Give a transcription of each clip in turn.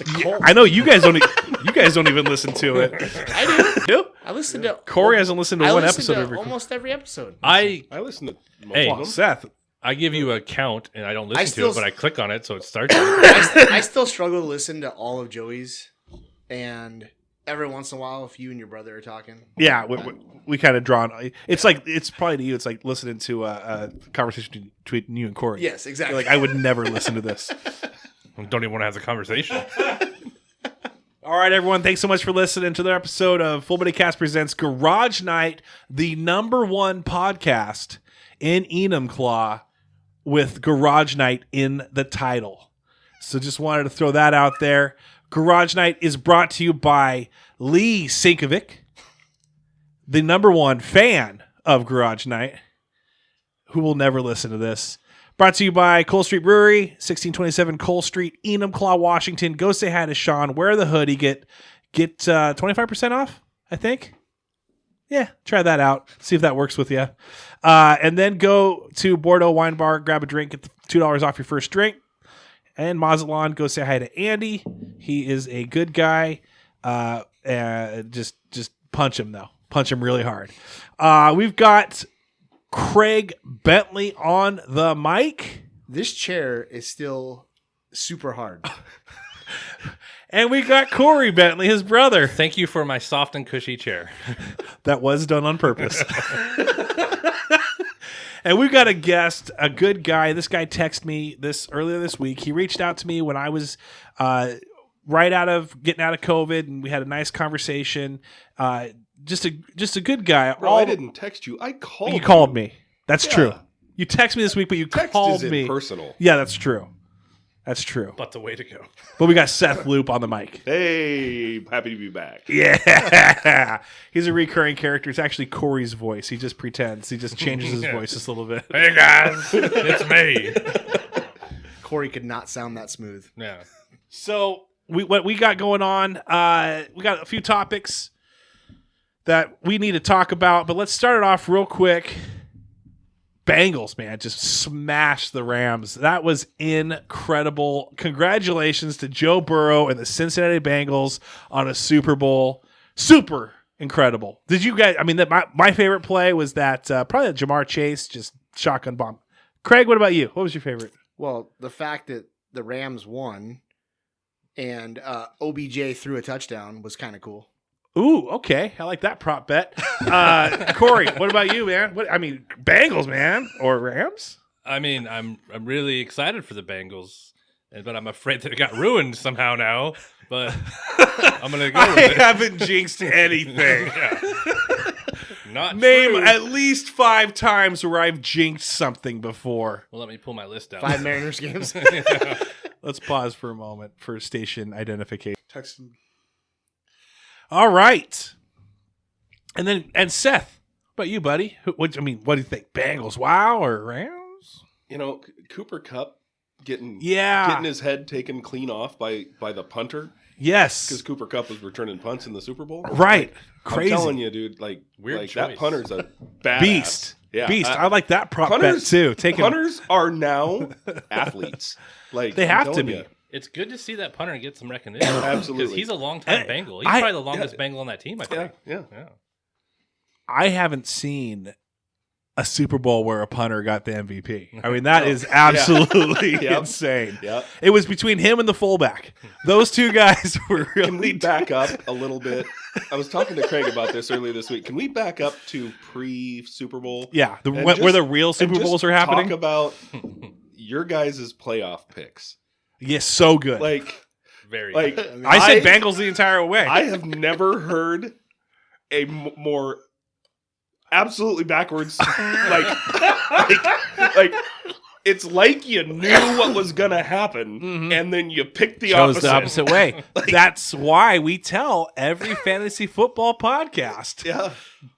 It's a cult. I know you guys don't. You guys don't even listen to it. I do. No? I listen to. Corey hasn't listened to one episode to of every. almost every episode. I listen to most Hey. of them. Seth. I give you a count and I don't listen to still it, but I click on it so it starts. I still struggle to listen to all of Joey's, and every once in a while, if you and your brother are talking, Yeah, we kind of draw on. It's like it's probably to you. It's like listening to a conversation between you and Corey. yes, exactly. You're like I would never listen to this. Don't even want to have the conversation. All right, everyone. Thanks so much for listening to the episode of Full Body Cast Presents Garage Night, the #1 podcast in Enumclaw with Garage Night in the title. So just wanted to throw that out there. Garage Night is brought to you by Lee Sinkovic, the #1 fan of Garage Night, who will never listen to this. Brought to you by Cole Street Brewery, 1627 Cole Street, Enumclaw, Washington. Go say hi to Sean. Wear the hoodie. Get 25% off, I think. Yeah, try that out. See if that works with you. And then go to Bordeaux Wine Bar, grab a drink, get the $2 off your first drink. And Mazatlan, go say hi to Andy. He is a good guy. Just punch him, though. Punch him really hard. We've got Craig Bentley on the mic. This chair is still super hard. And we got Corey Bentley, his brother. Thank you for my soft and cushy chair. That was done on purpose. And we've got a guest, a good guy. This guy texted me earlier this week. He reached out to me when I was getting out of COVID, and we had a nice conversation. Just a good guy. Bro, I didn't text you. I called You called me. That's Yeah. true. You texted me this week, but you Text called is me. impersonal. Yeah, that's true. That's true. But the way to go. But we got Seth Loop on the mic. Hey, happy to be back. Yeah. He's a recurring character. It's actually Corey's voice. He just pretends. He just changes his voice just a little bit. Hey guys, it's me. Corey could not sound that smooth. Yeah. So what we got going on, we got a few topics that we need to talk about, but let's start it off real quick. Bengals, man, just smashed the Rams. That was incredible. Congratulations to Joe Burrow and the Cincinnati Bengals on a Super Bowl. Super incredible. Did you guys, I mean, my favorite play was that probably Jamar Chase, just shotgun bomb. Craig, what about you? What was your favorite? Well, the fact that the Rams won and OBJ threw a touchdown was kind of cool. Ooh, okay. I like that prop bet. Corey, what about you, man? Bengals, man, or Rams? I mean, I'm really excited for the Bengals, but I'm afraid that it got ruined somehow now. But I'm gonna go with I it. haven't jinxed anything. Yeah. Not Name true. at least 5 times where I've jinxed something before. Well, let me pull my list out. 5 Mariners games. Let's pause for a moment for station identification. All right. And Seth, what about you, buddy? What do you think? Bengals, wow, or Rams? You know, Cooper Kupp getting Yeah. his head taken clean off by the punter because Yes. Cooper Kupp was returning punts in the Super Bowl. Right. Crazy. I'm telling you, dude, Weird that choice. punter's a badass. Beast. Yeah, Beast. I like that prop bet punters- too. Taking Punters are now athletes. They I'm have to telling be. you. It's good to see that punter get some recognition. Absolutely. Because he's a long-time Bengal. He's I- probably the longest Bengal on that team, I think. Yeah. I haven't seen a Super Bowl where a punter got the MVP. I mean, that is absolutely Yep. insane. Yep. It was between him and the fullback. Those two guys were Can we really back up a little bit? I was talking to Craig about this earlier this week. Can we back up to pre-Super Bowl? Yeah, And where just- the real and Super just Bowls are happening. Talk about your guys' playoff picks. Yes, so good. Very Like good. I said Bengals the entire way. I have never heard a more absolutely backwards like it's like you knew what was gonna happen and then you picked the chose opposite. the opposite way. That's why we tell every fantasy football podcast Yeah.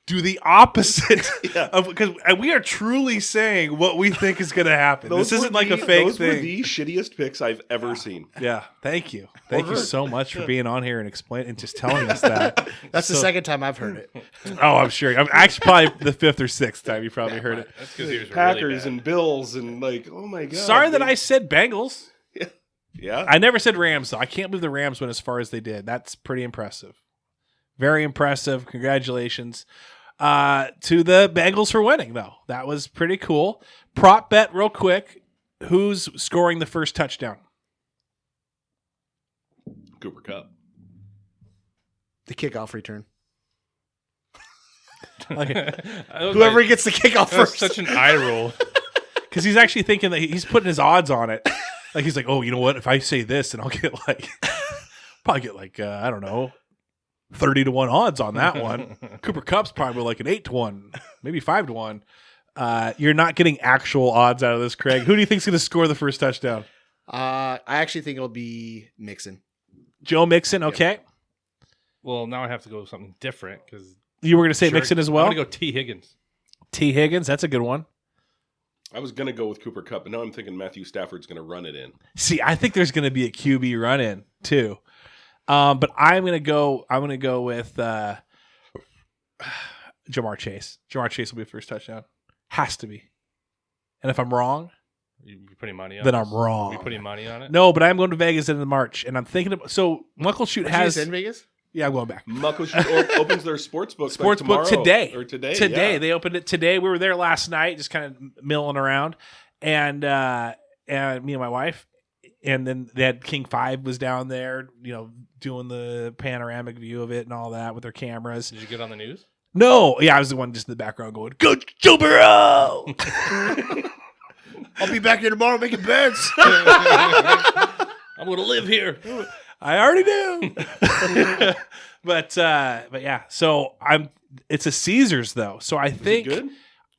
do the opposite Yeah. of because we are truly saying what we think is going to happen. This isn't like a fake those were thing. the shittiest picks I've ever seen. Yeah, thank you Or so much for being on here and explain and just telling us that. That's the second time I've heard it. Oh, I'm sure. I'm actually probably the 5th or 6th time you probably heard it. That's because he was Packers really bad. and Bills and oh my god. Sorry that I said Bengals. Yeah. Yeah. I never said Rams, though. I can't believe the Rams went as far as they did. That's pretty impressive. Very impressive. Congratulations to the Bengals for winning, though. That was pretty cool. Prop bet real quick. Who's scoring the first touchdown? Cooper Cup. The kickoff return. Okay. Whoever gets the kickoff That's first. such an eye roll. Because he's actually thinking that he's putting his odds on it. Like he's like, oh, you know what? If I say this, then I'll get probably get I don't know, 30-1 odds on that one. Cooper Cup's probably like an 8-1, maybe 5-1. You're not getting actual odds out of this, Craig. Who do you think's going to score the first touchdown? I actually think it'll be Mixon. Joe Mixon. Okay, Well, now I have to go with something different because you were going to say Mixon as well. I'm going to go T. Higgins. T. Higgins. That's a good one. I was going to go with Cooper Cup, but now I'm thinking Matthew Stafford's going to run it in. See, I think there's going to be a QB run in too. But I'm going to go with Jamar Chase. Jamar Chase will be the first touchdown. Has to be. And if I'm wrong, You putting money on then it? I'm wrong. You putting money on it? No, but I'm going to Vegas in March, and I'm thinking about. So Muckleshoot has in Vegas. Yeah, I'm going back. Muckleshoot opens their sportsbook Sportsbook today. Or today. Today Yeah. they opened it today. We were there last night, just kind of milling around, and me and my wife, and then they had King 5 was down there, doing the panoramic view of it and all that with their cameras. Did you get on the news? No, yeah, I was the one just in the background going, "Go Joe Burrow!" I'll be back here tomorrow making bets. I'm going to live here. I already do. but yeah, so it's a Caesars though. So I think Is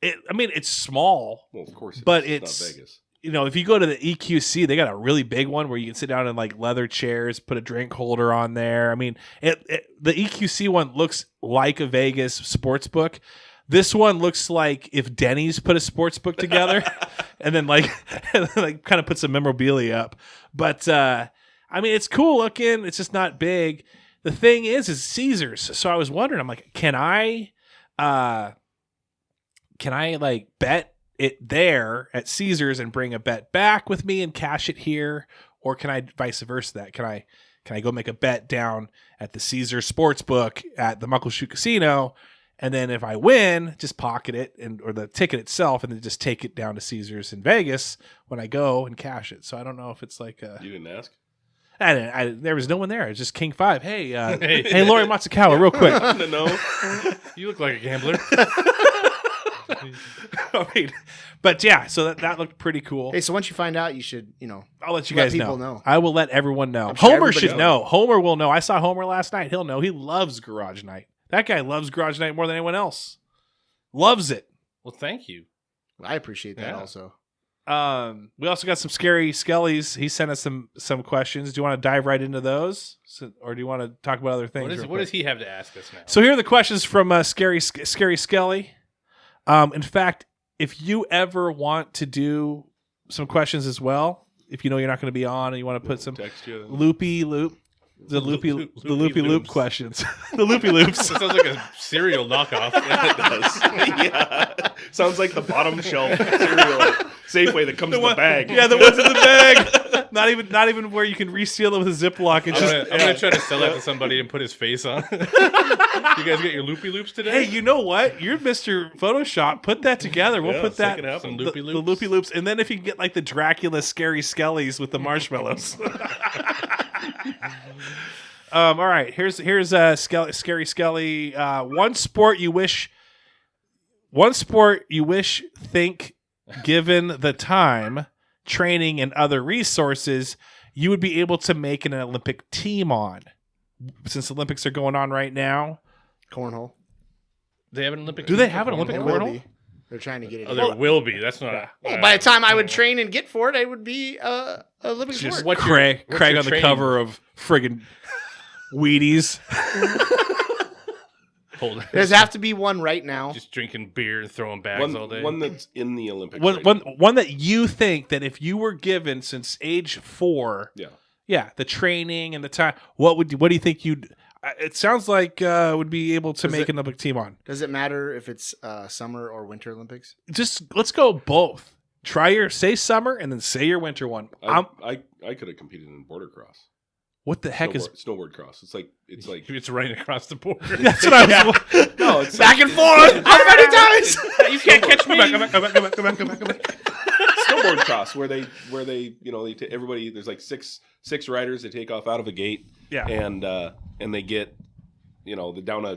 it good? it's small, Well, of course, but it's not Vegas. if you go to the EQC, they got a really big one where you can sit down in like leather chairs, put a drink holder on there. I mean, the EQC one looks like a Vegas sports book. This one looks like if Denny's put a sports book together and then kind of put some memorabilia up. But it's cool looking. It's just not big. The thing is Caesars. So I was wondering, I'm like, can I like bet it there at Caesars and bring a bet back with me and cash it here? Or can I vice versa that? Can I go make a bet down at the Caesars Sportsbook at the Muckleshoot Casino? And then if I win, just pocket it or the ticket itself, and then just take it down to Caesars in Vegas when I go and cash it. So I don't know if it's like You didn't ask? there was no one there. It was just King 5. Hey, hey, Lori Matsukawa, real quick. No. You look like a gambler. But yeah, so that looked pretty cool. Hey, so once you find out, you should, I'll let you let guys people know. know. I will let everyone know. I'm sure Homer everybody should knows. know. Homer will know. I saw Homer last night. He'll know. He loves Garage Night. That guy loves Garage Night more than anyone else. Loves it. Well, thank you. I appreciate that Yeah. also. We also got some Skary Skellys. He sent us some questions. Do you want to dive right into those, or do you want to talk about other things? What does he have to ask us now? So here are the questions from Skary Skelly. In fact, if you ever want to do some questions as well, if you know you're not going to be on and you want to put some Text you. Loopy Loop Loops. questions, the Loopy Loops. That sounds like a cereal knockoff. It does. Yeah. Sounds like the bottom shelf cereal at Safeway that comes in the bag. Yeah, the ones in the bag. Not even where you can reseal it with a Ziploc. It's just I'm gonna try to sell that to somebody and put his face on. You guys get your Loopy Loops today? hey, you know what? You're Mr. Photoshop. Put that together. We'll Yeah, put that make it happen. Some the, Loopy the Loops. Loopy Loops, and then if you can get like the Dracula Skary Skellys with the marshmallows. All right, here's Skary Skelly. One sport you wish think given the time, training, and other resources, you would be able to make an Olympic team on. Since the Olympics are going on right now, Cornhole. They have an Olympic. Do they have an Olympic There cornhole? will be. They're trying to get it. Oh, in. there will be. That's not. Well, by the time I would train and get for it, it would be Olympic Just sport. What's Craig your on the training? cover of friggin' Wheaties. Hold it. There's have to be one right now. Just drinking beer and throwing bags all day. One that's in the Olympics. One that you think that if you were given since age 4, Yeah. the training and the time, what do you think you'd? It sounds like would be able to make an Olympic team on. Does it matter if it's summer or winter Olympics? Just let's go both. say summer and then say your winter one. I could have competed in border cross. What the heck is snowboard cross? It's like It's running across the border. That's what I was. no, it's Back and forth. How many times? You can't catch me. Come back. snowboard cross where they everybody, there's like six riders. They take off out of a gate. Yeah. And they get they're down a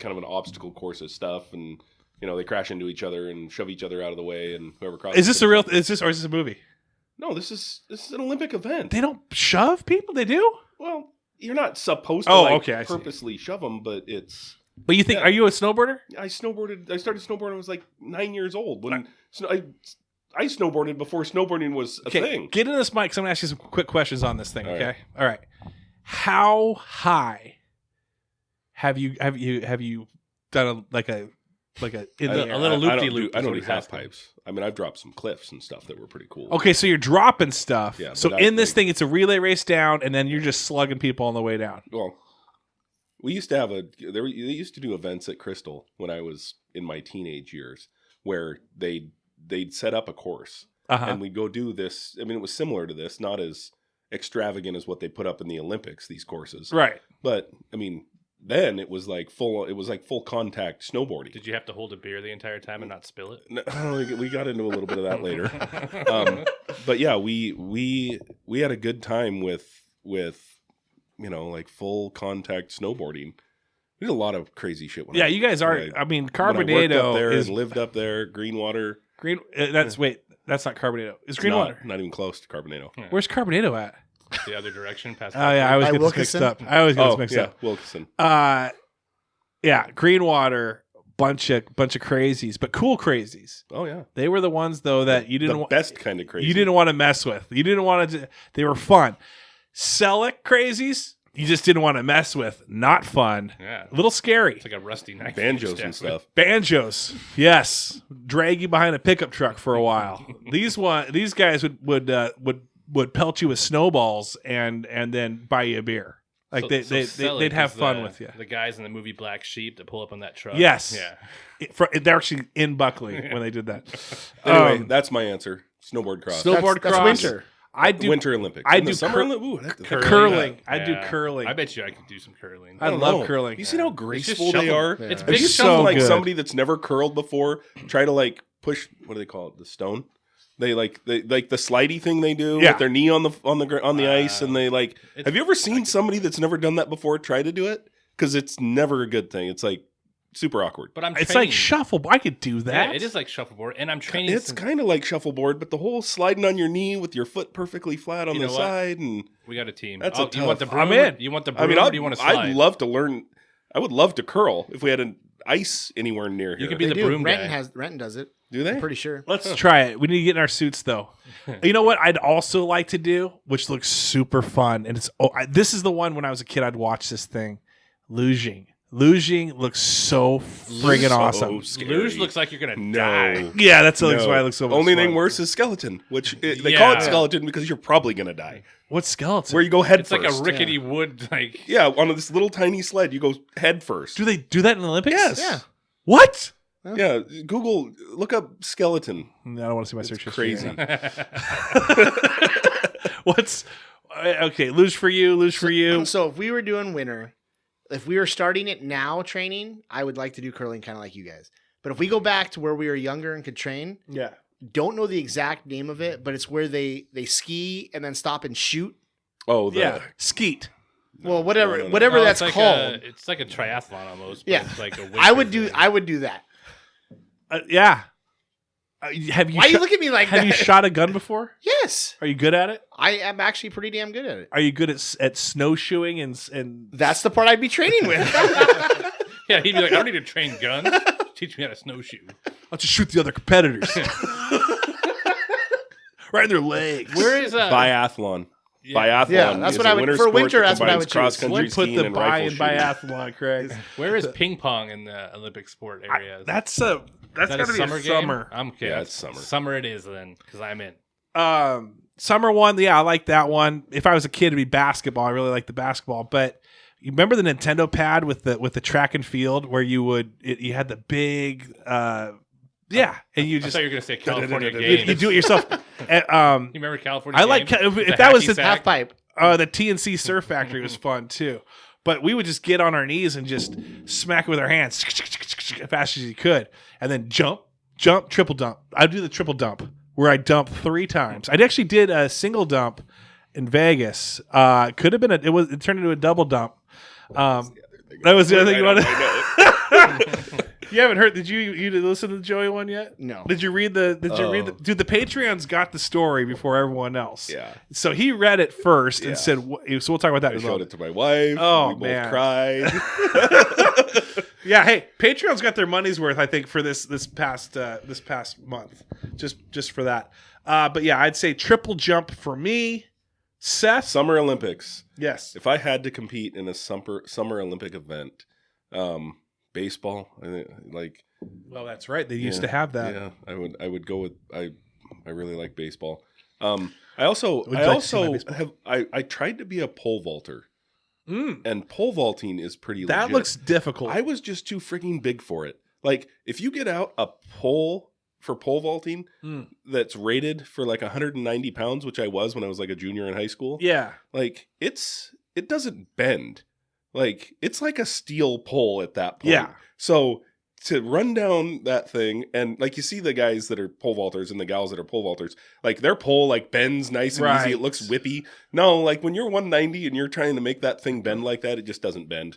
kind of an obstacle course of stuff, and they crash into each other and shove each other out of the way, and whoever crosses. Is this a real? Is this a movie? No, this is an Olympic event. They don't shove people. They do. Well, you're not supposed to I see. purposely shove them, but it's. But you think? Yeah. Are you a snowboarder? I started snowboarding when I was like 9 years old. When I snowboarded before snowboarding was a thing. Get in this mic. 'Cause I'm gonna ask you some quick questions on this thing. All Okay. All right. How high have you done a little loop-de-loop I is don't what do he's half asking. pipes. I mean, I've dropped some cliffs and stuff that were pretty cool. Okay, so you're dropping stuff. Yeah, So but in this thing, it's a relay race down, and then you're just slugging people on the way down. Well, we used to have they used to do events at Crystal when I was in my teenage years, where they'd set up a course, and we'd go do this. I mean, it was similar to this, not as extravagant as what they put up in the Olympics, these courses. Right. But I mean, then it was like full contact snowboarding. Did you have to hold a beer the entire time and not spill it? No, we got into a little bit of that later. But yeah, we had a good time with like full contact snowboarding. We did a lot of crazy shit. You guys are. I mean, Carbonado is lived up there. Greenwater. That's not Carbonado. It's Greenwater. Not even close to Carbonado. Yeah. Where's Carbonado at? The other direction past. Oh yeah, I always get this mixed up. Wilkinson. Greenwater, bunch of crazies, but cool crazies. Oh yeah, they were the ones though that you didn't best kind of crazy. You didn't want to mess with. You didn't want to. They were fun. Selleck crazies, you just didn't want to mess with. Not fun. Yeah, a little scary. It's like a rusty knife. Banjos and stuff. Banjos, yes. Drag you behind a pickup truck for a while. These guys would pelt you with snowballs and then buy you a beer. Like they'd have fun with you. The guys in the movie Black Sheep that pull up on that truck. Yes. Yeah. They're actually in Buckley when they did that. Anyway, that's my answer. Snowboard cross. That's winter. I do Winter Olympics. I do curling. I do curling. I bet you I could do some curling. I love curling. You see how graceful It's just they are? shuffle. It's Yeah. big It's shuffle. so like good. somebody that's never curled before try to like push. What do they call it? The stone. They like the slidey thing they do with their knee on the ice, and they like. Have you ever seen somebody that's never done that before try to do it? Because it's never a good thing. It's like super awkward. But It's like shuffleboard. I could do that. Yeah, it is like shuffleboard, and I'm training. It's kind of like shuffleboard, but the whole sliding on your knee with your foot perfectly flat on the side, and we got a team. That's you want the tough. broom? I'm in. You want the broom? Or do you want to slide? I'd love to learn. I would love to curl if we had an ice anywhere near here. You can be They the do. broom guy. Renton does it. Do they? I'm pretty sure. Let's try it. We need to get in our suits though. You know what I'd also like to do, which looks super fun, and this is the one when I was a kid I'd watch this thing, luging. Luging looks so friggin' awesome. Scary. Luge looks like you're gonna No. die. Yeah, that's why it looks so much Only fun. thing worse is skeleton, which they call it skeleton because you're probably gonna die. What's skeleton? Where you go head It's first. like a rickety wood. Like Yeah, on this little tiny sled, you go head first. Do they do that in the Olympics? Yes. Yeah. What? Yeah, look up skeleton. I don't want to see my It's search history. crazy. What's okay? Luge for you. So if we were doing winter, if we were starting it now training, I would like to do curling kind of like you guys. But if we go back to where we were younger and could train, Yeah. don't know the exact name of it, but it's where they ski and then stop and shoot. Oh, Yeah. Skeet. Well, whatever No. whatever well, that's it's like called. it's like a triathlon almost. But Yeah. it's like a I would winter do that. Yeah. Have you? Why you look at me like have that? you shot a gun before? Yes, Are you good at it? I am actually pretty damn good at it. Are you good at snowshoeing and? That's the part I'd be training with. Yeah, he'd be like, I don't need to train guns. Teach me how to snowshoe. I'll just shoot the other competitors. Right in their legs. Where is biathlon. Yeah. Biathlon. Yeah, that's is what a I would- winter for sport winter, that that's what I combines would choose. cross-country Would put skiing the and bi rifle in shooting. biathlon, Craig. Where is ping pong in the Olympic sport areas? That's Is that gotta a be summer a game? summer. I'm okay. Yeah, it's summer. Summer it is then, because I'm in. Summer one, yeah, I like that one. If I was a kid, it'd be basketball. I really like the basketball. But you remember the Nintendo pad with the track and field where you had the big Yeah, and you I just thought you were going to say California you Games. do it yourself. You remember California I like Games? if The that was hacky the sack? Half pipe. The TNC Surf Factory was fun too. But we would just get on our knees and just smack it with our hands as fast as you could. And then jump, triple dump. I'd do the triple dump where I dump 3 times. I actually did a single dump in Vegas. Could have been it turned into a double dump. That was the other thing you wanted. You haven't heard? Did you listen to the Joey one yet? No. Did you read the? Dude, the Patreons got the story before everyone else. Yeah. So he read it first and Yeah. said, "So we'll talk about that." I as well. showed it to my wife. Oh, we both man. cried. Yeah. Hey, Patreons got their money's worth. I think for this past month, just for that. But yeah, I'd say triple jump for me. Seth. Summer Olympics. Yes. If I had to compete in a summer Olympic event, baseball, like. Well, that's right. They used to have that. Yeah, I would go with I really like baseball. I also Would you like to see my baseball? have I tried to be a pole vaulter. Mm. And pole vaulting is pretty That legit. looks difficult. I was just too freaking big for it. Like if you get out a pole for pole vaulting that's rated for like 190 pounds, which I was when I was like a junior in high school. Yeah. Like it doesn't bend. Like it's like a steel pole at that point. Yeah. So to run down that thing, and like you see the guys that are pole vaulters and the gals that are pole vaulters, like their pole like bends nice and Right. easy. It looks whippy. No, like when you're 190 and you're trying to make that thing bend like that, it just doesn't bend.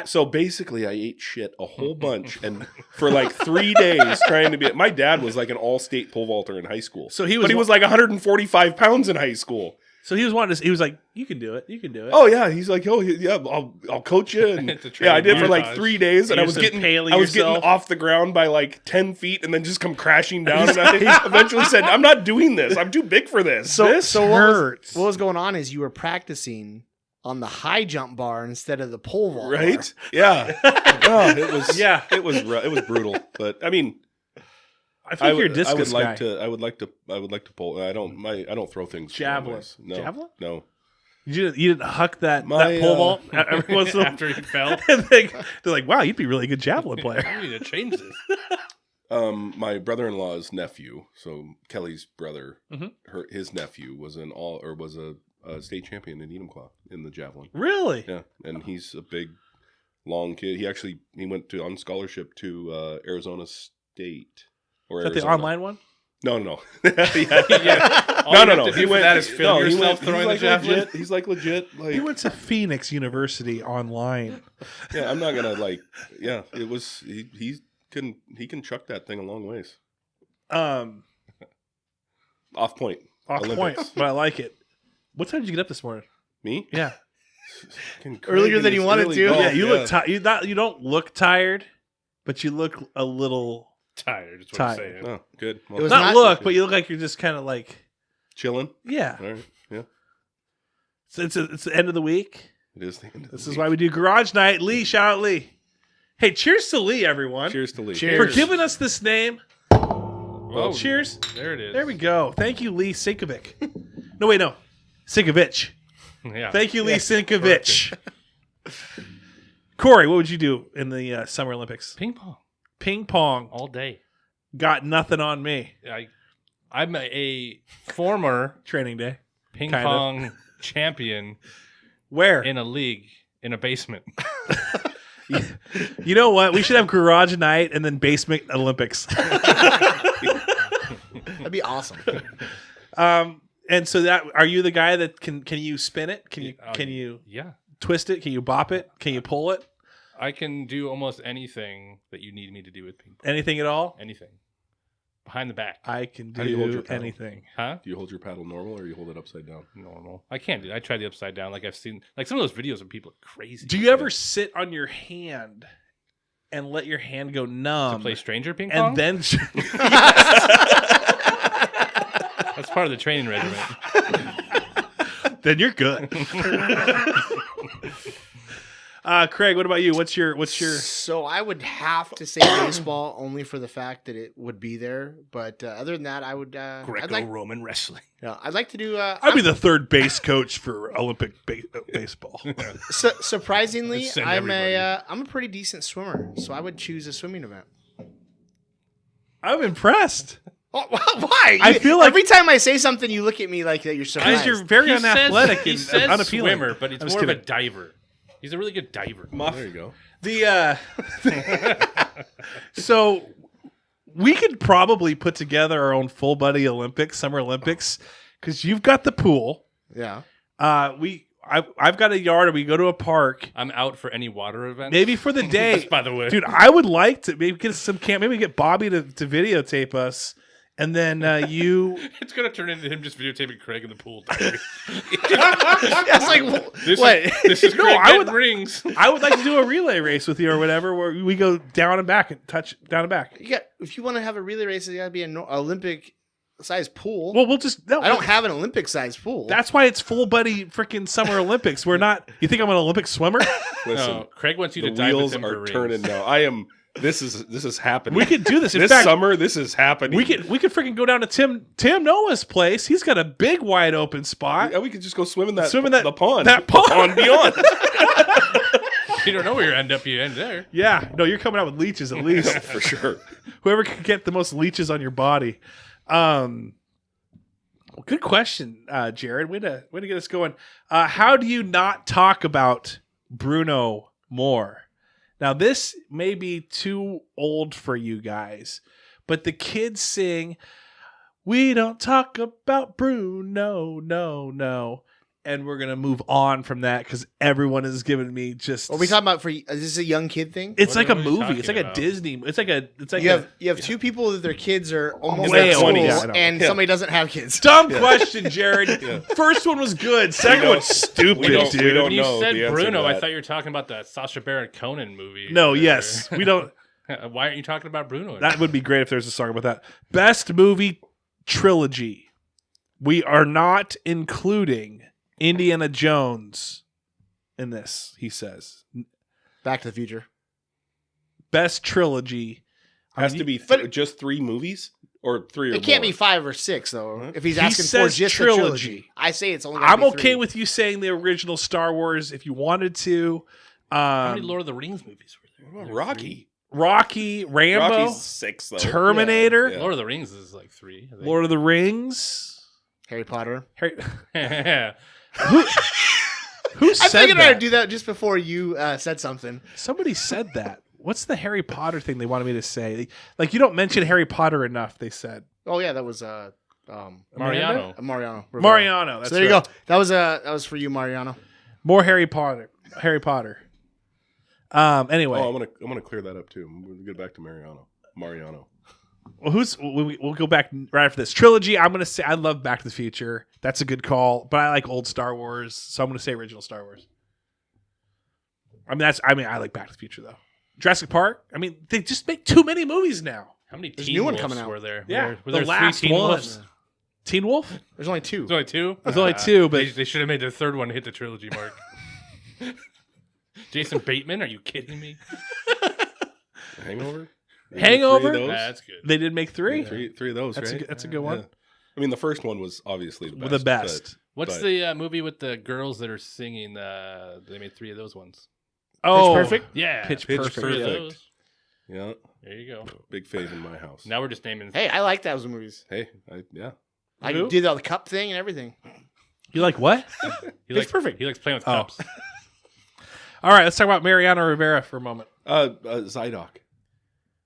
So basically, I ate shit a whole bunch, and for like 3 days trying to be. My dad was like an all-state pole vaulter in high school, So he was like 145 pounds in high school. So he was wanting to. He was like, "You can do it. You can do it." Oh yeah, he's like, oh yeah, I'll coach you, and To train yeah, I did for like montage. 3 days, and You I was just getting impaling I was getting yourself. off the ground by like 10 feet, and then just come crashing down. And I eventually said, I'm not doing this. I'm too big for this. So This hurts. What was going on is you were practicing on the high jump bar instead of the pole vault bar. Right? Yeah. Oh, it was. Yeah. It was brutal. But I mean, I think you're a discus I would like guy. to. I would like to pull. I don't throw things. Javelin. ways. No. Javelin? No. You didn't huck that My, pole vault every once in a while. After he fell. And they're like, "Wow, you'd be a really good javelin player." I need to change this. My brother-in-law's nephew, so Kelly's brother, Mhm. his nephew was a state champion in Enumclaw in the javelin. Really? Yeah, and he's a big, long kid. He went on scholarship to Arizona State or Is that the Arizona. online one? No. yeah. All you No. have to do for that is film yourself throwing the he's like javelin. legit. He's like legit. Like He went to Phoenix University online. yeah, I'm not gonna like. Yeah, it was. He can chuck that thing a long ways. Off point. Off Olympics. point, but I like it. What time did you get up this morning? Me? Yeah. Fucking Earlier Craig than you is wanted early to. golf, Yeah, you look tired. You don't look tired, but you look a little Tired. Is what Tired. I'm saying. Oh, good. Well, It was not not- look, but you look like you're just kind of like chilling. yeah. All right. Yeah. So it's the end of the week. It is the end of the This is week. why we do Garage Night. Lee, shout out Lee. Hey, cheers to Lee, everyone, Cheers to Lee. Cheers. for giving us this name. Whoa. Cheers. There it is. There we go. Thank you, Lee Sinkovic. No, wait, no. Sinkovich. Yeah. Thank you, Lee Sinkovich. Corey, what would you do in the Summer Olympics? Ping pong Ping pong. all day. Got nothing on me. I'm a former Training day. ping Kind of. pong champion Where? in a league in a basement. You know what? We should have Garage Night and then Basement Olympics. That'd be awesome. And so that are you the guy that can you spin it? Can you Yeah. twist it? Can you bop it? Can you pull it? I can do almost anything that you need me to do with ping pong. Anything at all? Anything. Behind the back. I can How do you hold do your paddle? anything. Huh? Do you hold your paddle normal or you hold it upside down? Normal. I can't do it. I tried the upside down. Like I've seen like some of those videos of people are crazy. Do you ever sit on your hand and let your hand go to numb play stranger ping pong? and then That's part of the training regimen. then you're good. Craig, what about you? What's your So I would have to say baseball only for the fact that it would be there. But other than that, I would. Greco-Roman wrestling. I'd like to do. I'd be the third base coach for Olympic baseball. Surprisingly, Send I'm everybody. I'm a pretty decent swimmer, so I would choose a swimming event. I'm impressed. Oh, why? I feel like every time I say something, you look at me like you're surprised. because you're very unathletic He and says unappealing. swimmer, but it's I'm just more of a kidding. diver. He's a really good diver. There you go. The so we could probably put together our own full body Olympics, Summer Olympics, because you've got the pool. Yeah. I've got a yard, and we go to a park. I'm out for any water event. Maybe for the day, By the way, dude. I would like to maybe get some camp. Maybe get Bobby to videotape us, and then you. it's gonna turn into him just videotaping Craig in the pool. That's like what? This is No, Craig I getting would- rings. I would like to do a relay race with you or whatever, where we go down and back and touch down and back. If you want to have a relay race, it got to be an Olympic size pool. Well, we'll just. No, I don't have an Olympic size pool. That's why it's full buddy freaking Summer Olympics. We're not. You think I'm an Olympic swimmer? Listen, No, Craig wants you the to dive with wheels him for are rings. turning now. I am. This is happening. We could do this. In this fact, summer. This is happening. we could freaking go down to Tim Noah's place. He's got a big wide open spot. Yeah, we could just go swim in that the pond. That pond. Pond beyond. You don't know where you end there. Yeah, no, you're coming out with leeches at least. For sure. Whoever can get the most leeches on your body. Good question, Jared. Way to get us going. How do you not talk about Bruno more? Now, this may be too old for you guys, but the kids sing, "We don't talk about Bruno, no." And we're going to move on from that because everyone is giving me just... Are we talking about is this a young kid thing? It's What like a are we movie. talking It's like a about? Disney. It's like You have two people that their kids are almost Way at school, older, yeah, I know. and somebody doesn't have kids. dumb question, Jared. First one was good. Second know. one's stupid, We don't dude. When you know said the answer Bruno, to I that. thought you were talking about the Sacha Baron Cohen movie. No, yes, we don't. Why aren't you talking about Bruno? That would be great if there's a song about that. Best movie trilogy. We are not including Indiana Jones in this, he says. Back to the Future. Best trilogy. Has to be but- just 3 movies or 3 or It can't more? be 5 or 6 though. If he's He asking for says just trilogy. a trilogy, I say it's only. Gotta I'm be okay 3. with you saying the original Star Wars if you wanted to. How many Lord of the Rings movies were there? What about Rocky. Rocky, Rambo, Rocky's 6 though. Terminator, Yeah. Lord of the Rings is like 3. I think. Lord of the Rings. Harry Potter. Harry, Yeah. who I said figured I'd that? do that just before you said something. Somebody said that. What's the Harry Potter thing they wanted me to say? Like, you don't mention Harry Potter enough, they said. Oh yeah, that was Mariano. Mariano. Rivera. Mariano. That's So there you right. go. That was for you, Mariano. More Harry Potter. Anyway, Oh, I'm gonna clear that up too. We'll get back to Mariano. well, we'll go back right after this trilogy. I'm gonna say I love Back to the Future. That's a good call, but I like old Star Wars, so I'm gonna say original Star Wars. I like Back to the Future though. Jurassic Park. I mean, they just make too many movies now. How many There's a Teen new one Wolves coming out. were there? Yeah, were the there last 3 Teen one. Wolves? Teen Wolf. There's only 2. There's only 2. There's only 2, but They should have made the third one hit the trilogy mark. Jason Bateman? Are you kidding me? Hangover. Hangover? 3 of those? That's good. they did make 3. Three of those, That's right? that's a good one. Yeah. I mean, the first one was obviously the best. The best. What's but- the movie with the girls that are singing? They made 3 of those ones. Oh, Perfect? Yeah, Pitch Pitch Perfect. 3 of Perfect. those. Yeah, There you go. big fave in my house. Now we're just naming. Hey, I like those movies. Hey, yeah. I Who? did all the cup thing and everything. You like what? He Pitch likes Perfect. He likes playing with Oh. cups. All right, let's talk about Mariano Rivera for a moment. Zydoc.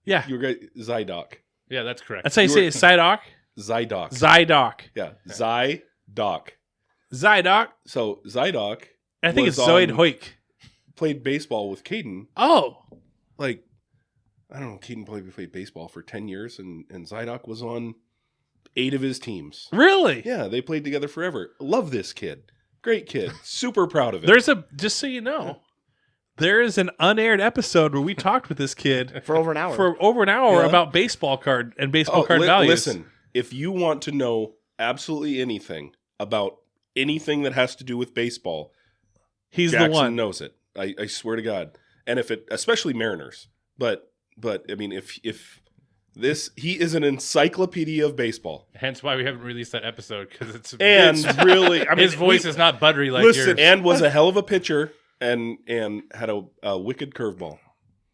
Yeah, You were great. Zydoc. Yeah, that's correct. that's how you say it. Psydoc. Zydoc. Zydoc. Yeah, Zydoc. Zydoc. So Zydoc I think was it's Zoid on- Hoik. played baseball with Caden. Oh, Like, I don't know. Caden played baseball for 10 years, and Zydoc was on 8 of his teams. really? Yeah, they played together forever. Love this kid. Great kid. Super proud of it. There's just so you know, there is an unaired episode where we talked with this kid For over an hour. for over an hour Yeah. about baseball card and baseball card li- values. Listen, if you want to know absolutely anything about anything that has to do with baseball, he's Jackson the one. knows it. I swear to God. And if it, especially Mariners, but I mean, if this, he is an encyclopedia of baseball. Hence why we haven't released that episode because it's And really, I mean, his voice is not buttery like listen, yours. and was a hell of a pitcher and had a wicked curveball.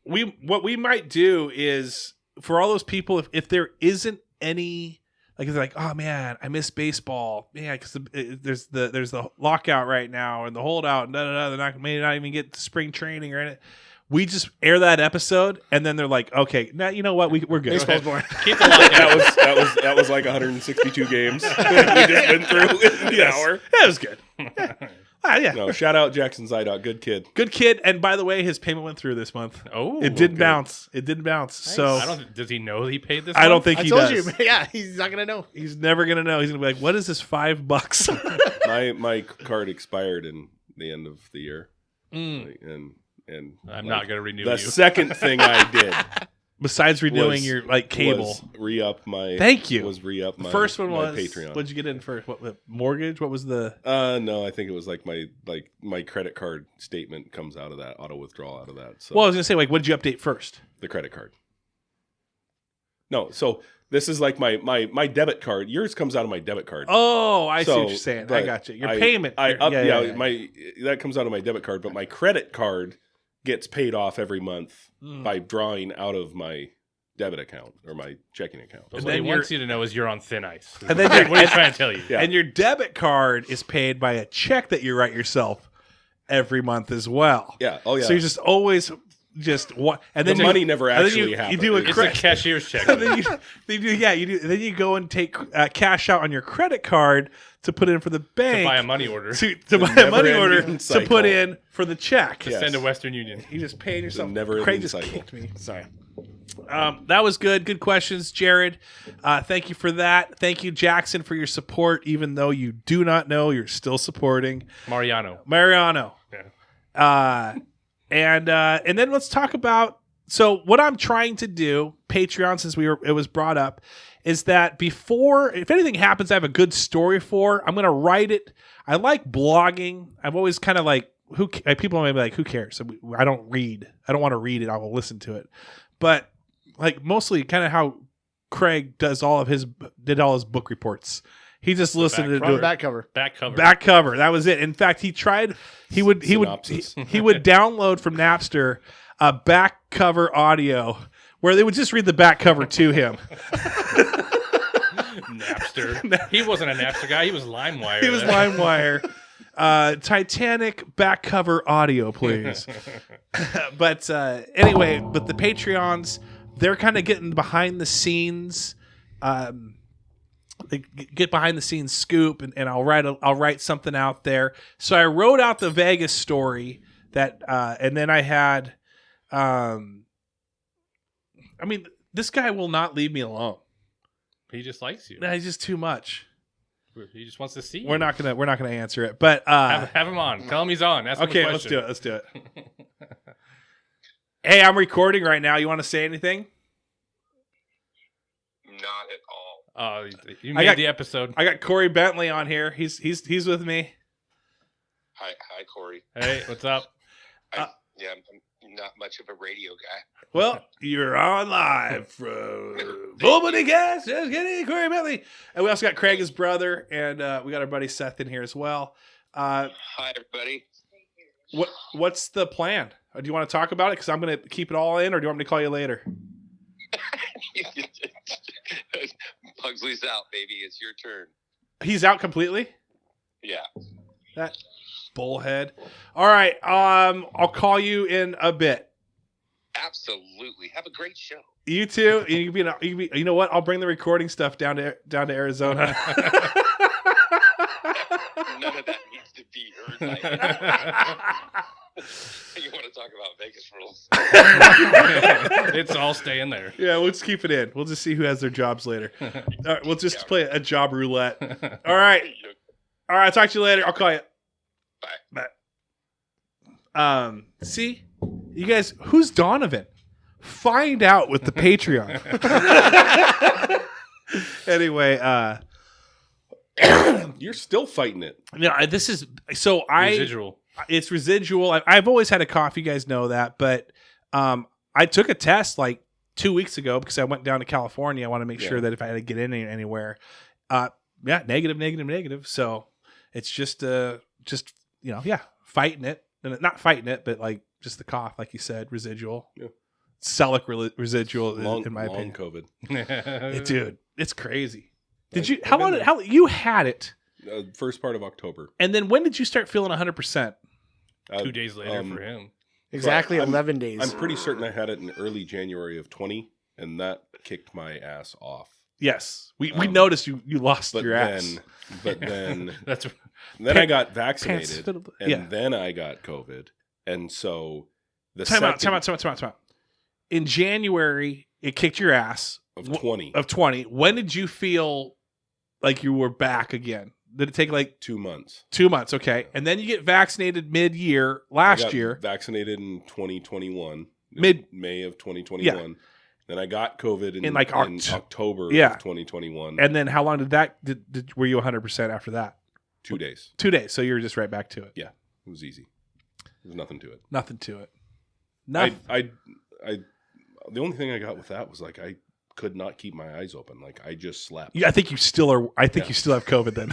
What we might do is for all those people, if there isn't any, like, if they're like, oh man, I miss baseball, yeah, because there's the lockout right now and the holdout, and they're may not even get to spring training or anything. We just air that episode, and then they're like, okay, now you know what, we're good. Baseball's boring. Keep the lockout. that was like 162 games we just been through in an hour. That was good. Yeah. No, shout out Jackson Zydok, good kid. Good kid, and by the way, his payment went through this month. Oh, it didn't good. bounce. It didn't bounce. Nice. So Does he know he paid this? I don't month? think I he told does. you. Yeah, he's not gonna know. He's never gonna know. He's gonna be like, "What is this $5?" My card expired in the end of the year, Mm. and I'm not going to renew the you. second thing I did Besides renewing was- your cable. was re-up my. Thank you. Was re-up my. The first one my was Patreon. What'd you get in first? What mortgage? What was the? No, I think it was like my credit card statement comes out of that auto withdrawal out of that. So Well, I was gonna say, like, what did you update first? the credit card. No, so this is like my debit card. Yours comes out of my debit card. Oh, I see So, what you're saying. I but got you. Your payment. Yeah, my that comes out of my debit card, but my credit card gets paid off every month by drawing out of my debit account or my checking account. But And what he then wants you to know is you're on thin ice. And then what he's trying to tell you. Yeah. And your debit card is paid by a check that you write yourself every month as well. Yeah. Oh yeah. So you're just always just what, and the then money never and then actually you happens. do a It's credit. a cashier's check. And then you do. Then you go and take cash out on your credit card to put in for the bank to buy a money order. to buy a money order never-ending to cycle. put in for the check. Yeah. Send to Western Union. You just paying yourself. never-ending Craig just cycle. kicked me. Sorry. That was good. Good questions, Jared. Thank you for that. Thank you, Jackson, for your support. Even though you do not know, you're still supporting Mariano. Yeah. And then let's talk about. So what I'm trying to do, Patreon, since it was brought up, is that before, if anything happens, I have a good story for. I'm gonna write it. I like blogging. I've always kind of like people may be like, who cares? I don't read. I don't want to read it. I will listen to it. But like mostly, kind of how Craig did all his book reports. He just listened to Front do and it. back cover. Back cover. That was it. In fact, he tried. He would Synopsis. he would download from Napster a back cover audio where they would just read the back cover to him. Napster. He wasn't a Napster guy. He was LimeWire. He was LimeWire. Titanic back cover audio, please. But anyway, but the Patreons, they're kind of getting behind the scenes. They get behind the scenes scoop, and I'll write something out there. So I wrote out the Vegas story that, and then I had, I mean, this guy will not leave me alone. He just likes you. He's just too much. He just wants to see you. We're not gonna answer it, but Have him on. Tell him he's on. Ask him a okay, question. let's do it. Hey, I'm recording right now. You want to say anything? Not at all. You made the episode. I got Corey Bentley on here. He's with me. Hi, Corey. Hey, what's up? I'm not much of a radio guy. Well, you're on live from Full Body Cast. Just kidding, Corey Bentley. And we also got Craig, his brother, and we got our buddy Seth in here as well. Hi, everybody. What's the plan? Do you want to talk about it? Because I'm going to keep it all in, or do you want me to call you later? Pugsley's out, baby. It's your turn. He's out completely? Yeah. That bullhead. All right. I'll call you in a bit. Absolutely. Have a great show. You too. You know what? I'll bring the recording stuff down to Arizona. None of that needs to be heard. You want to talk about Vegas rules? It's all staying there. Yeah, we'll just keep it in. We'll just see who has their jobs later. All right, we'll just play a job roulette. All right. I'll talk to you later. I'll call you. Bye. See, you guys, who's Donovan? Find out with the Patreon. Anyway, You're still fighting it. this is so Residual. It's residual. I've always had a cough. You guys know that, but I took a test like 2 weeks ago because I went down to California. I want to make sure that if I had to get in anywhere, negative. So it's just fighting it, and not fighting it, but like just the cough, like you said, residual. Yeah. residual, in my long opinion. COVID. Dude, it's crazy. Did I've- you? I've been How you had it, First part of October. and then when did you start feeling 100%? 2 days later for him. Exactly I'm- 11 days. I'm pretty certain I had it in early January of 20, and that kicked my ass off. Yes, we noticed you lost But your ass. then That's I got Pants vaccinated, fit- and yeah. then I got COVID, and so the Time out. second In January, it kicked your ass of 20, of 20. When did you feel like you were back again? Did it take like 2 months. 2 months? Okay, and then you get vaccinated mid-year I last got year. vaccinated in 2021, May of 2021. Then I got COVID in like October Yeah. of 2021. And then how long did that? Were you 100% after that? 2 days. 2 days. So you were just right back to it. Yeah, it was easy. There's nothing to it. Nothing to it. Nothing. I the only thing I got with that was like I could not keep my eyes open. Like I just slept. Yeah, I think you still are. I think you still have COVID then.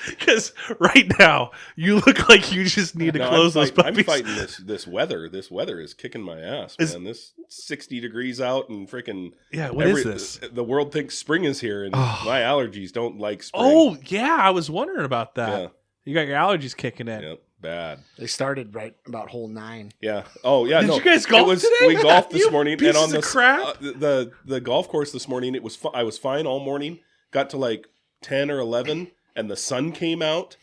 Because right now you look like you just need to No, close those I'm puppies. fighting this weather. This weather is kicking my ass, man. This 60 degrees out and freaking Yeah, what is this? The world thinks spring is here, and Oh. my allergies don't like spring. Oh yeah, I was wondering about that. yeah, You got your allergies kicking in. yep, bad. They started right about hole 9. Yeah. Oh yeah. Did no, you guys golf today? We golfed this You morning, pieces and on of the crap. The golf course this morning, it was I was fine all morning. Got to like 10 or 11, and the sun came out.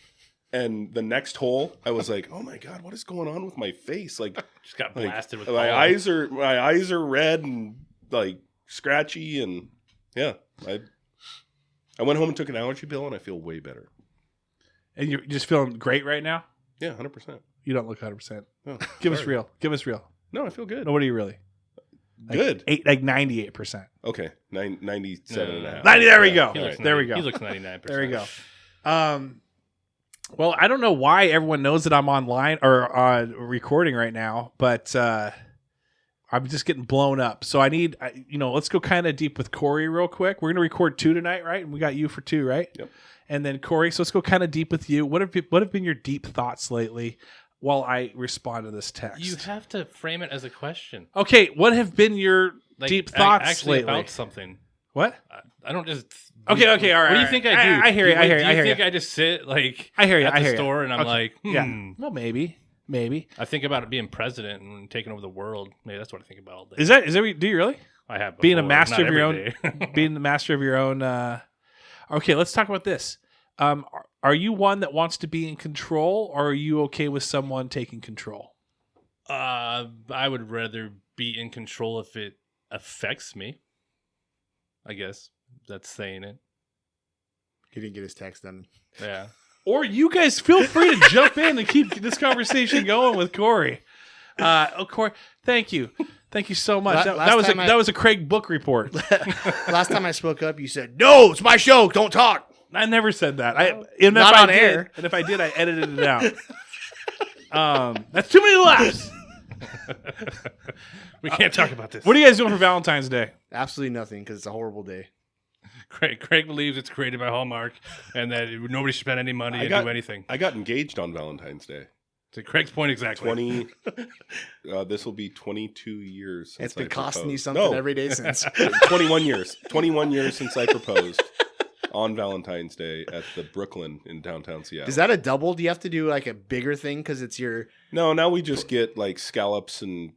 And the next hole, I was like, "Oh my god, what is going on with my face? Like, just got like, blasted with my pollen. eyes are red and like scratchy, and yeah, I went home and took an allergy pill, and I feel way better. And you're just feeling great right now. Yeah, 100%. You don't look 100%. No, Give us sorry. real. Give us real. No, I feel good. No, what are you really? Like Good. 98%. Okay, 97 and a half. 90. There we Yeah, go. He looks There we 90 go. He looks 99%. There we go. Well, I don't know why everyone knows that I'm online or recording right now, but I'm just getting blown up. So I need, let's go kind of deep with Corey real quick. We're going to record 2 tonight, right? And we got you for 2, right? Yep. And then Corey, so let's go kind of deep with you. What have been your deep thoughts lately while I respond to this text? You have to frame it as a question. Okay, what have been your deep thoughts actually lately? about something. what? I don't just. Okay, all right. What do you think I do? I hear you. I hear you. Do I you hear think you. I just sit like I hear you. at I the hear you. store and I'm Okay. like, Yeah. Well, maybe. I think about it being president and taking over the world. Maybe that's what I think about all day. Is that what you do? You really? I have Being a before, master not of your every own, day. being the master of your own. Okay, let's talk about this. Are you one that wants to be in control, or are you okay with someone taking control? I would rather be in control if it affects me. I guess that's saying it. He didn't get his text done. Yeah. Or you guys feel free to jump in and keep this conversation going with Corey. Corey, thank you so much. Last time That was a Craig book report. Last time I spoke up, you said, "No, it's my show. Don't talk." I never said that. Not If on I air. did, and if I did, I edited it out. That's too many laughs. We can't talk about this. What are you guys doing for Valentine's Day? Absolutely nothing because it's a horrible day. Craig believes it's created by Hallmark and that nobody should spend any money and do anything. I got engaged on Valentine's Day. To Craig's point exactly. 20. This will be 22 years. Since It's been I costing you proposed. something No, every day since. 21 years. 21 years since I proposed on Valentine's Day at the Brooklyn in downtown Seattle. Is that a double? Do you have to do like a bigger thing because it's your? No, now we just get like scallops and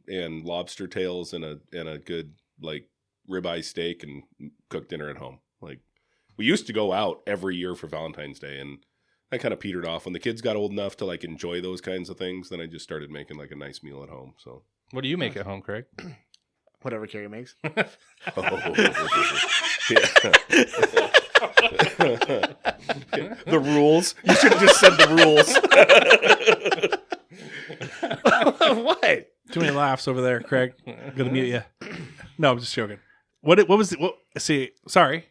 lobster tails and a good like ribeye steak and cook dinner at home. Like we used to go out every year for Valentine's Day, and I kind of petered off when the kids got old enough to like enjoy those kinds of things. Then I just started making like a nice meal at home. So What do you make at home, Craig? Whatever Carrie makes. The rules. You should have just said the rules. What? Too many laughs over there, Craig. I'm gonna mute you. No, I'm just joking. What was it? See, sorry.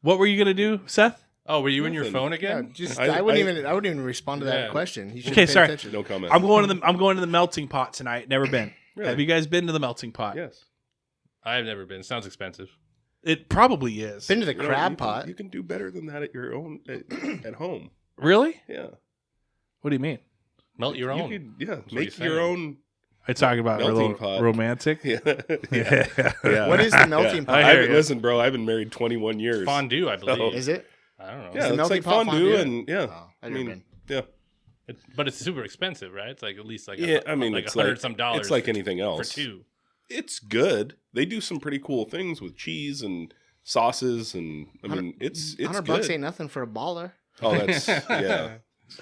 What were you gonna do, Seth? Oh, were you in your Nothing. phone Yeah, again? just I- I wouldn't even respond to that Yeah. question. You should Okay, pay sorry. attention. No comment. I'm going to the melting pot tonight. Never been. Really? Have you guys been to the melting pot? Yes. I've never been. Sounds expensive. It probably is. Been to the You know, crab you pot. Can, you can do better than that at your own at home. Really? Yeah. What do you mean? Melt your own. You could, yeah, what make you're your saying. own I talking about a Melting little pot. romantic. Yeah. Yeah. What is the melting pot? I hear you. Listen, bro, I've been married 21 years. Fondue, I believe. Is it? I don't know. Yeah, the it's melting like pot fondue, fondue? and yeah. Oh, I I've never mean, been. yeah. But it's super expensive, right? It's like at least like Yeah, I mean, like it's $100 like some dollars. It's like anything for else. 2. It's good. They do some pretty cool things with cheese and sauces, and I mean, it's $100 good. ain't nothing for a baller. Oh, that's yeah.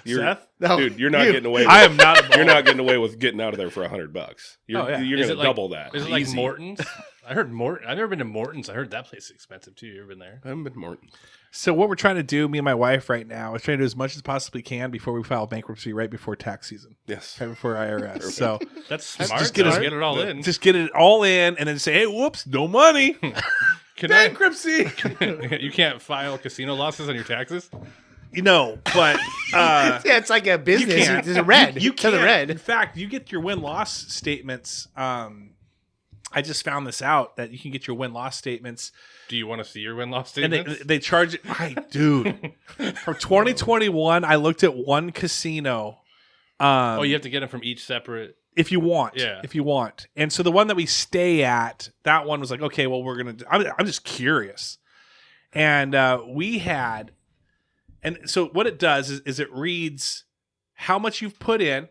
Seth? No, Dude, you're not you. getting away. With, I am not a You're not getting away with getting out of there for $100. You're Oh, yeah. you're Is gonna it like- double that. Is it like Easy. Morton's? I heard Morton. I've never been to Morton's. I heard that place is expensive too. You ever been there? I haven't been to Morton. So what we're trying to do, me and my wife right now, is trying to do as much as possibly can before we file bankruptcy right before tax season, Yes. right before IRS. So That's smart. just get though. us- Get it all in. just get it all in and then say, hey, whoops, no money. Can Bankruptcy. you can't file casino losses on your taxes? But Yeah, it's like a business. can't. It's a red. You to the can't. In red. fact, you get your win-loss statements. I just found this out that you can get your win-loss statements, Do you want to see your win-loss and statements? they charge it. Dude, from 2021, I looked at one casino. Oh, you have to get them from each separate. If you want, Yeah. if you want. And so the one that we stay at, that one was like, okay, well, we're gonna. I'm just curious, and we had, and so what it does is it reads how much you've put in,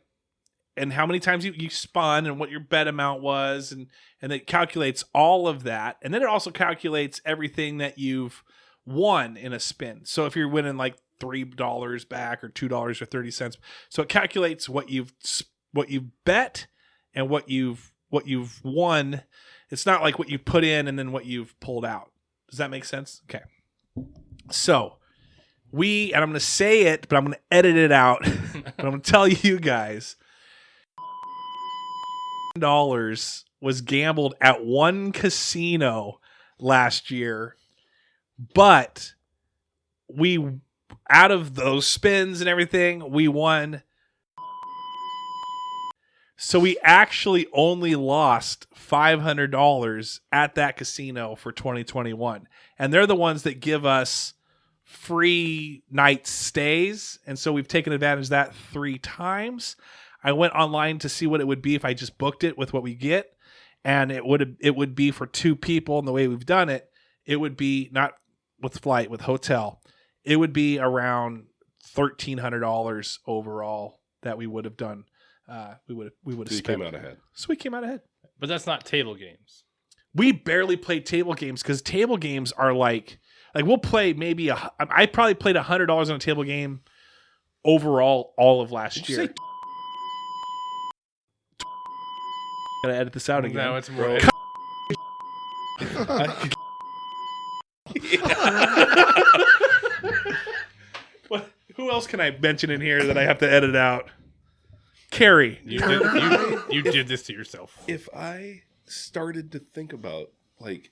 and how many times you spun, and what your bet amount was, and it calculates all of that, and then it also calculates everything that you've won in a spin. So if you're winning like $3 back or $2.30, so it calculates what you've bet and what you've won. It's not like what you put in and then what you've pulled out. Does that make sense? Okay. So and I'm going to say it, but I'm going to edit it out. But I'm going to tell you guys, $1 was gambled at one casino last year, but we, out of those spins and everything, we won. So we actually only lost $500 at that casino for 2021. And they're the ones that give us free night stays. And so we've taken advantage of that 3 times. I went online to see what it would be if I just booked it with what we get. And it would be for 2 people. And the way we've done it, it would be not with flight, with hotel. It would be around $1,300 overall that we would have done. We would have So you spent. came out ahead. So we came out ahead. But that's not table games. We barely played table games because table games are like we'll play maybe I probably played $100 on a table game overall all of last year. Gotta edit this out again. No, it's more. Who else can I mention in here that I have to edit out? Carrie. You did this to yourself. If I started to think about like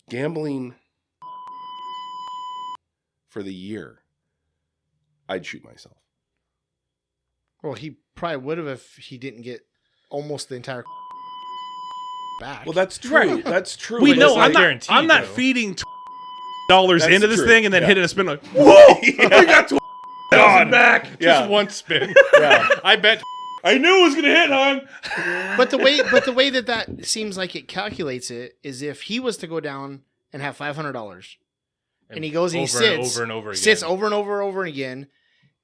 gambling for the year, I'd shoot myself. Well, he probably would have if he didn't get almost the entire back. Well, that's true. Right. That's true. We But know it's I'm like- guaranteed, not though. feeding $2 That's into this true. thing and then Yeah. hitting a spin like, whoa, we got $12 back. Yeah. Just one spin. Yeah. I bet. I knew it was gonna hit, hon. But the way that seems like it calculates it is if he was to go down and have $500, and he goes and he sits over and over again. sits over and over again,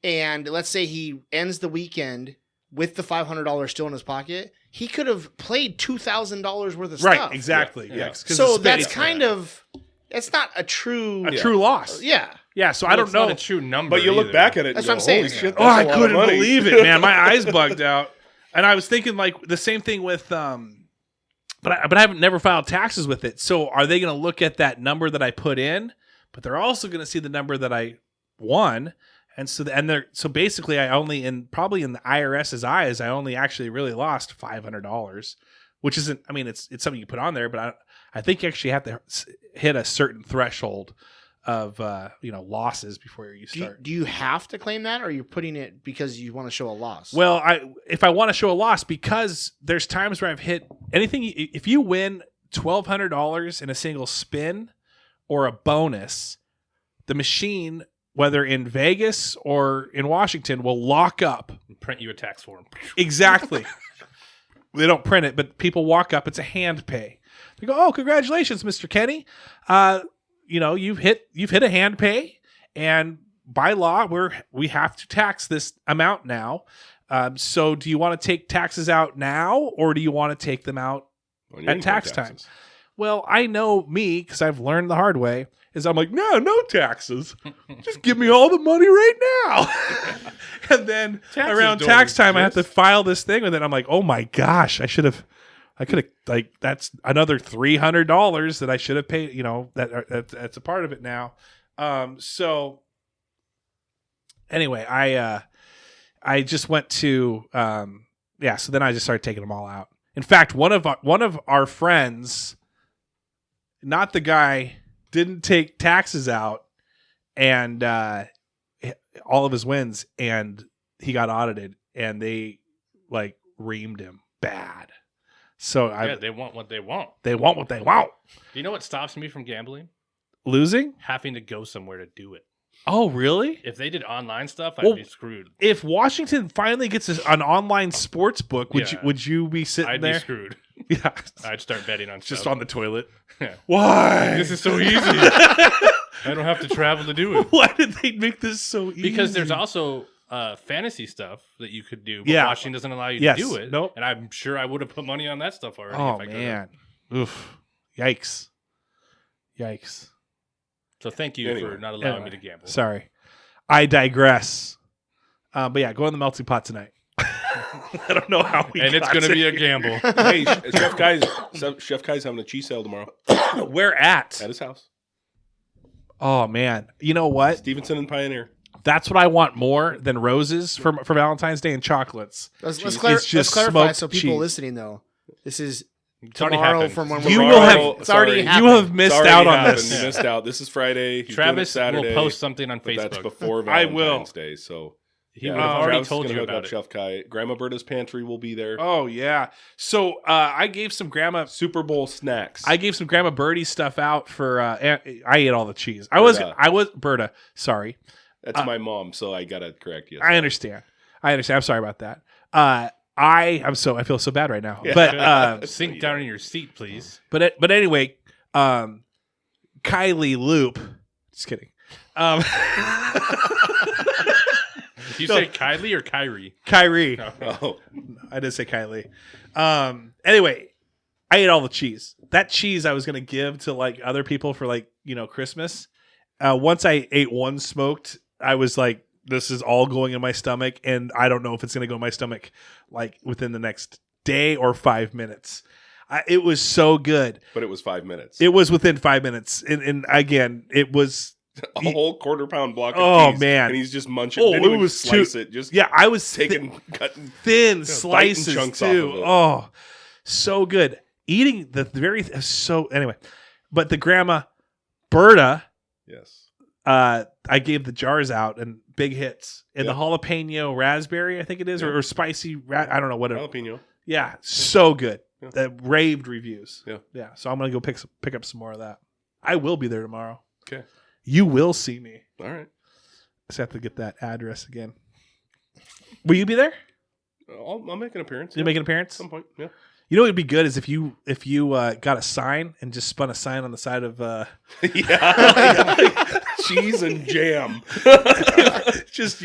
and let's say he ends the weekend with the $500 still in his pocket, he could have played $2,000 worth of Right, stuff. exactly. Yeah. Yeah. 'cause So the that's spin- kind of it's not a true a true loss. yeah. Yeah, so Well, I don't it's know. not a true number. But you look either. back at it That's and what go, I'm holy saying. shit, Oh, that's I a lot of couldn't money. believe it, man. My eyes bugged out, and I was thinking like the same thing with but I haven't never filed taxes with it. So are they going to look at that number that I put in? But they're also going to see the number that I won, and so basically I only probably in the IRS's eyes I only actually really lost $500, which isn't. I mean, it's something you put on there, but I think you actually have to hit a certain threshold of losses before you start. Do you have to claim that, or are you putting it because you want to show a loss? Well, if I want to show a loss, because there's times where I've hit anything. If you win $1,200 in a single spin or a bonus, the machine, whether in Vegas or in Washington, will lock up. Print you a tax form. Exactly. They don't print it, but people walk up. It's a hand pay. They go, "Oh, congratulations, Mr. Kenny. You've hit a hand pay, and by law, we have to tax this amount now. So do you want to take taxes out now, or do you want to take them out at tax time?" Well, I know me, because I've learned the hard way, is I'm like, no taxes. Just give me all the money right now. And then Taxes around don't tax time, I have to exist. file this thing. And then I'm like, oh my gosh, I could have, like, that's another $300 that I should have paid, that's a part of it now. So anyway, I just went to, so then I just started taking them all out. In fact, one of our friends, not the guy, didn't take taxes out and all of his wins, and he got audited, and they like reamed him bad. So they want what they want. They want what they want. Do you know what stops me from gambling? Losing? Having to go somewhere to do it. Oh, really? If they did online stuff, Well, I'd be screwed. If Washington finally gets an online sports book, would you be sitting I'd there? be screwed. Yeah, I'd start betting on just stuff. on the toilet. Yeah. Why? This is so easy. I don't have to travel to do it. Why did they make this so easy? Because there's also fantasy stuff that you could do, but Yeah. Washington doesn't allow you Yes. to do it. Nope. And I'm sure I would have put money on that stuff already Oh if I could. man, oof, yikes. So thank you Anyway. for not allowing me to gamble. Sorry, I digress. But yeah, go in the melting pot tonight. I don't know how we. And it's going to be a gamble. Hey, Chef Kai's having a cheese sale tomorrow Where at? at his house. Oh man, you know what? Stevenson and Pioneer. That's what I want more than roses for Valentine's Day and chocolates. Let's It's clarify just smoked so people cheese. listening though. This is already tomorrow happened. from when You we're will have- recording. It's already sorry. You happened. have missed It's out already on happened. this. You missed out. This is Friday. He's Travis doing it Saturday. will post something on But that's Facebook. before I Valentine's will. Day. So He would have already Travis is told gonna you hook about up it. Chef Kai. Grandma Berta's pantry will be there. Oh yeah. So I gave some grandma. Super Bowl snacks. I gave some Grandma Birdie stuff out for. I ate all the cheese. I was Berta. Sorry, That's my mom, so I gotta correct you. I understand. I'm sorry about that. I feel so bad right now. But Sink down in your seat, please. but anyway, Kylie Loop. Just kidding. Did you say Kylie or Kyrie? Kyrie. Oh, I did say Kylie. Anyway, I ate all the cheese. That cheese I was gonna give to like other people for like Christmas. Once I ate one smoked, I was like, this is all going in my stomach, and I don't know if it's gonna go in my stomach like within the next day or 5 minutes. It was so good. but it was 5 minutes. It was within 5 minutes, and again, it was. a whole quarter-pound block of Oh, cheese. man. And he's just munching. Oh, Didn't it even was slice it. Just Yeah, I was cutting. thin slices chunks too. off of it. Oh, so good. Eating the anyway, but the Grandma Berta, Yes. I gave the jars out and big hits. And the jalapeno raspberry, I think it is, or spicy. I don't know what it. Jalapeno. Yeah, so good. Yeah. The raved reviews. Yeah. So I'm gonna go pick up some more of that. I will be there tomorrow. Okay. You will see me. All right. Just have to get that address again. Will you be there? I'll make an appearance. You make an appearance? At some point. Yeah. You know what would be good is if you got a sign and just spun a sign on the side of Yeah. Cheese and jam. just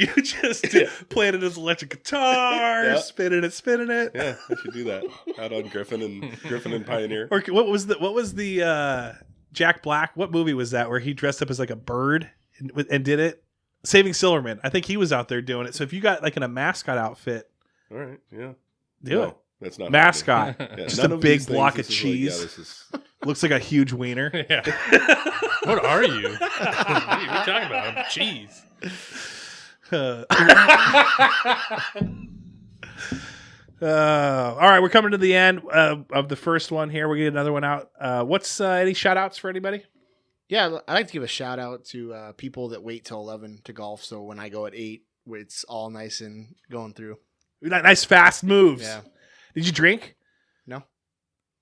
playing it as electric guitar, Yeah. spinning it. Yeah, I should do that. Out on Griffin and Pioneer. Or what was the Jack Black? What movie was that where he dressed up as like a bird and did it? Saving Silverman. I think he was out there doing it. So if you got like in a mascot outfit, All right. Yeah. do it. That's not Mascot. Yeah, Just none a of big these things, block this of is cheese. this is Looks like a huge wiener. Yeah. What are you? What are you talking about? I'm cheese. All right, we're coming to the end of the first one here. We'll get another one out. What's any shout outs for anybody? Yeah, I'd like to give a shout out to people that wait till 11 to golf. So when I go at 8, it's all nice and going through. Nice fast moves. Yeah. Did you drink? No.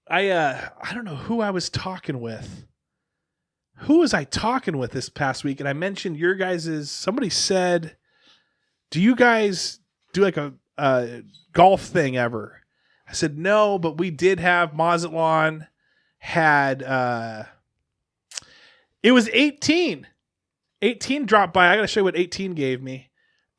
I don't know who I was talking with. Who was I talking with this past week? And I mentioned your guys's. Somebody said, "Do you guys do like a golf thing ever?" I said, no, but we did have Mazatlan had, it was 18. 18 dropped by. I got to show you what 18 gave me.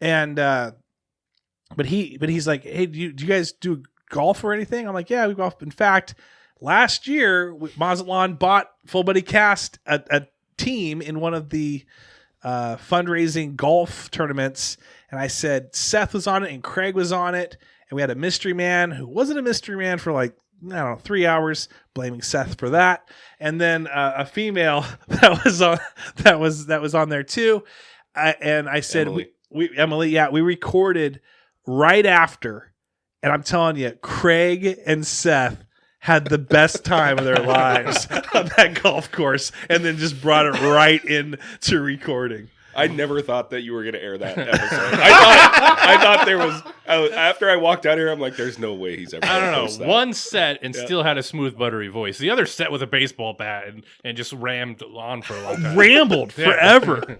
And, but he's like, hey, do you guys do golf or anything? I'm like, yeah, we golf. In fact, last year, Mazatlan bought Full Buddy Cast a team in one of the fundraising golf tournaments. And I said, Seth was on it and Craig was on it. And we had a mystery man who wasn't a mystery man for like, I don't know, 3 hours, blaming Seth for that. And then a female that was on there too. And I said, Emily. we recorded right after. And I'm telling you, Craig and Seth had the best time of their lives on that golf course, and then just brought it right into recording. I never thought that you were going to air that episode. I thought there was. After I walked out here, I'm like, "There's no way he's ever." I don't post know. that. One set and still had a smooth, buttery voice. The other set with a baseball bat and just rammed on for a long time. Rambled forever.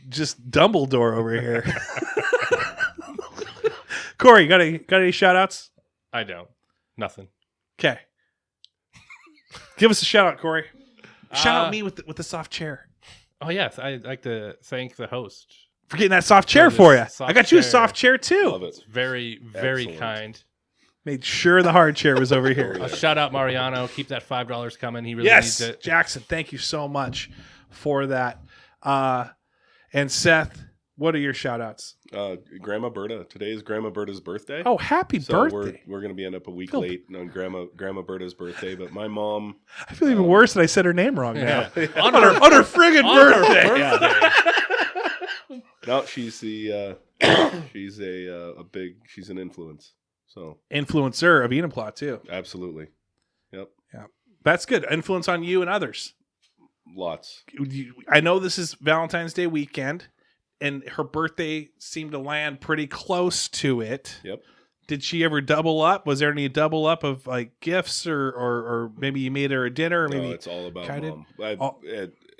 Just Dumbledore over here. Corey, got any shout outs? I don't. Nothing. Okay. Give us a shout out, Corey. Shout out me with the soft chair. Oh, yes. I'd like to thank the host. For getting that soft chair for you. I got you a soft chair too. Love it. It's very, very Excellent. kind. Made sure the hard chair was over here. Shout out Mariano. Keep that $5 coming. He really needs it. Jackson, thank you so much for that. And Seth, what are your shout outs? Grandma Berta. Today is Grandma Berta's birthday. Oh, happy So birthday. we're going to be end up a week late on Grandma Berta's birthday, but my mom. I feel even worse that I said her name wrong now. Yeah. on her friggin' birthday. Yeah. No, she's the she's she's an influence. So Influencer of Enumclaw too. absolutely, yep, Yeah, that's good. Influence on you and others. lots. I know this is Valentine's Day weekend, and her birthday seemed to land pretty close to it. Yep. Did she ever double up? Was there any double up of like gifts, or maybe you made her a dinner? Or maybe No, it's all about kinda- mom.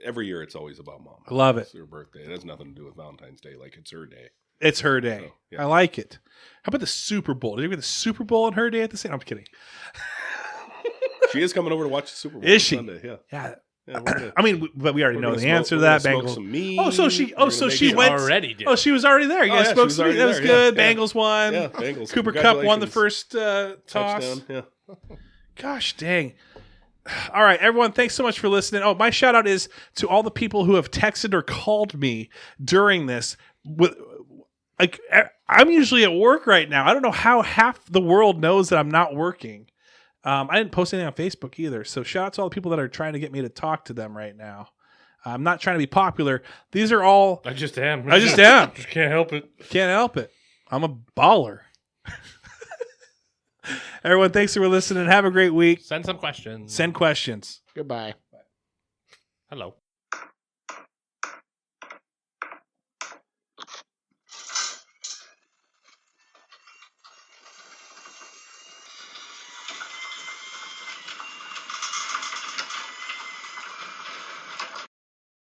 Every year, it's always about mom. I love it. It's her birthday. It has nothing to do with Valentine's Day. Like it's her day. It's her day. So, yeah. I like it. How about the Super Bowl? Did you get the Super Bowl on her day at the same? I'm kidding. She is coming over to watch the Super Bowl. Is on she? Sunday. Yeah. Yeah. Yeah, we're gonna- I mean, but we already we're know gonna the smoke- answer to we're that. gonna smoke Bengals. some meat. Oh, so she We're gonna make already did. Oh, she was already there. You Oh, guys yeah, spoke she was some meat. already That was there, good. yeah. Bengals won. Yeah, Bengals. Cooper Kupp won the Congratulations. first toss. touchdown. Yeah. Gosh dang. All right, everyone, thanks so much for listening. Oh, my shout out is to all the people who have texted or called me during this. Like, I'm usually at work right now. I don't know how half the world knows that I'm not working. I didn't post anything on Facebook either. So shout out to all the people that are trying to get me to talk to them right now. I'm not trying to be popular. These are all. I just am. I just am. Just can't help it. Can't help it. I'm a baller. Everyone, thanks for listening. Have a great week. Send some questions. Send questions. Goodbye. Hello.